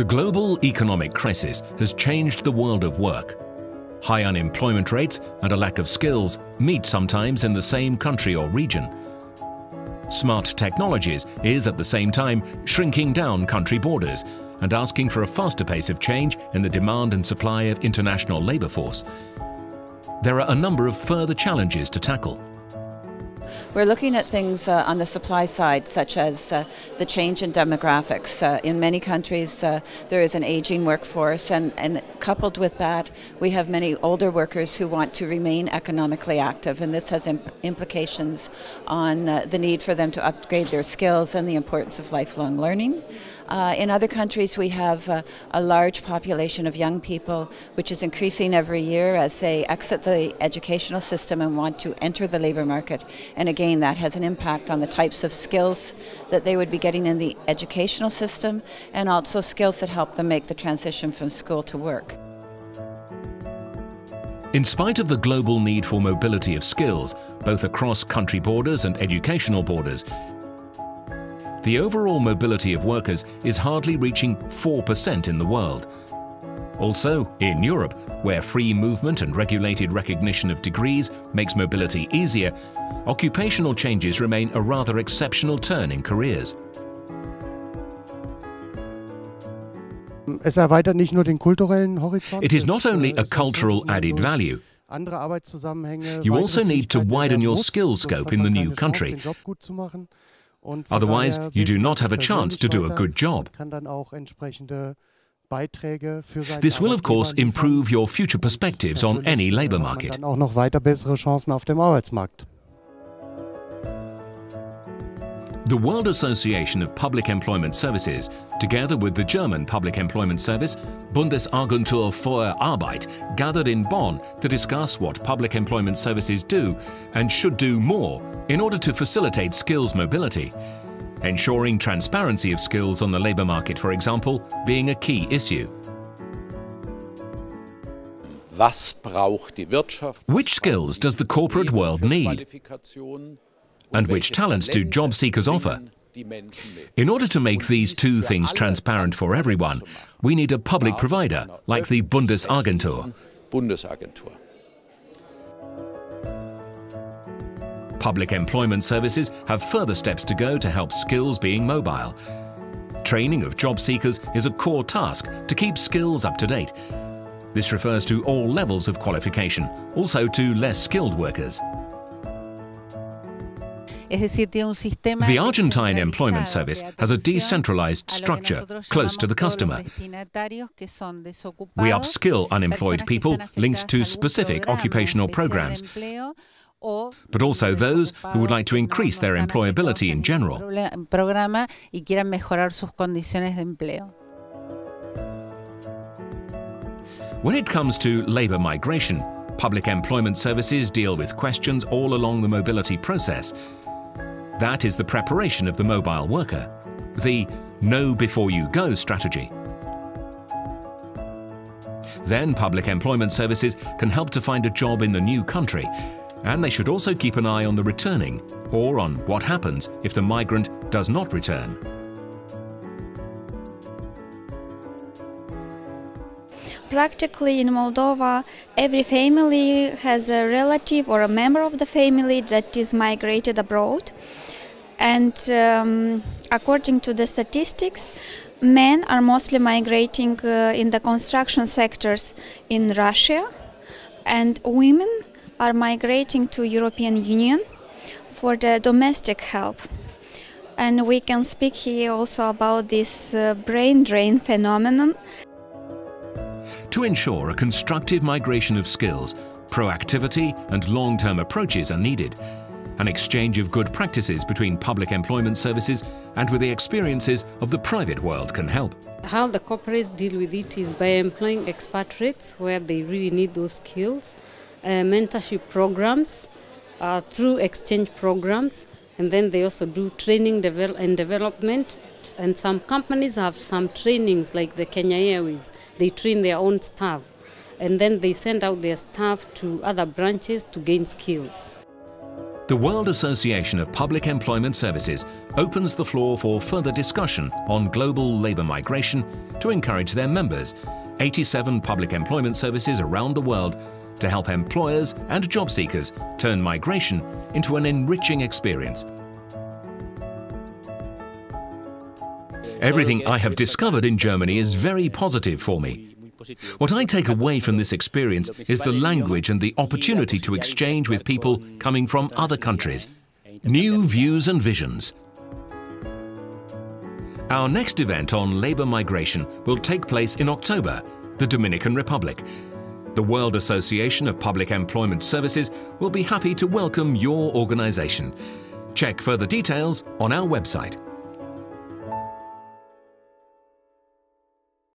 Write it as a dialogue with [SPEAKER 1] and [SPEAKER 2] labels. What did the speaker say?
[SPEAKER 1] The global economic crisis has changed the world of work. High unemployment rates and a lack of skills meet sometimes in the same country or region. Smart technologies is at the same time shrinking down country borders and asking for a faster pace of change in the demand and supply of international labour force. There are a number of further challenges to tackle.
[SPEAKER 2] We're looking at things on the supply side, such as the change in demographics. In many countries, there is an aging workforce, and coupled with that, we have many older workers who want to remain economically active, and this has implications on the need for them to upgrade their skills and the importance of lifelong learning. In other countries, we have a large population of young people, which is increasing every year as they exit the educational system and want to enter the labour market. And again, that has an impact on the types of skills that they would be getting in the educational system, and also skills that help them make the transition from school to work.
[SPEAKER 1] In spite of the global need for mobility of skills, both across country borders and educational borders, the overall mobility of workers is hardly reaching 4% in the world. Also, in Europe, where free movement and regulated recognition of degrees makes mobility easier, occupational changes remain a rather exceptional turn in careers.
[SPEAKER 3] It
[SPEAKER 1] is not only a cultural added value. You also need to widen your skill scope in the new country. Otherwise, you do not have a chance to do a good job. This will, of course, improve your future perspectives on any labour market. The World Association of Public Employment Services, together with the German Public Employment Service, Bundesagentur für Arbeit, gathered in Bonn to discuss what public employment services do and should do more in order to facilitate skills mobility, ensuring transparency of skills on the labour market, for example, being a key issue. Which skills does the corporate world need? And which talents do job seekers offer? In order to make these two things transparent for everyone, we need a public provider like the Bundesagentur. Public employment services have further steps to go to help skills being mobile. Training of job seekers is a core task to keep skills up to date. This refers to all levels of qualification, also to less skilled workers. The Argentine Employment Service has a decentralized structure close to the customer. We upskill unemployed people linked to specific occupational programs, but also those who would like to increase their employability in general. When it comes to labour migration, public employment services deal with questions all along the mobility process. That is the preparation of the mobile worker, the know before you go strategy. Then public employment services can help to find a job in the new country, and they should also keep an eye on the returning, or on what happens if the migrant does not return.
[SPEAKER 4] Practically in Moldova, every family has a relative or a member of the family that is migrated abroad. And according to the statistics, men are mostly migrating in the construction sectors in Russia, and women are migrating to European Union for the domestic help. And we can speak here also about this brain drain phenomenon.
[SPEAKER 1] To ensure a constructive migration of skills, proactivity and long-term approaches are needed. An exchange of good practices between public employment services and with the experiences of the private world can help.
[SPEAKER 5] How the corporates deal with it is by employing expatriates where they really need those skills, mentorship programs, through exchange programs, and then they also do training and development. And some companies have some trainings like the Kenya Airways. They train their own staff, and then they send out their staff to other branches to gain skills.
[SPEAKER 1] The World Association of Public Employment Services opens the floor for further discussion on global labour migration to encourage their members, 87 public employment services around the world, to help employers and job seekers turn migration into an enriching experience. Everything I have discovered in Germany is very positive for me. What I take away from this experience is the language and the opportunity to exchange with people coming from other countries, new views and visions. Our next event on labour migration will take place in October, the Dominican Republic. The World Association of Public Employment Services will be happy to welcome your organisation. Check further details on our website.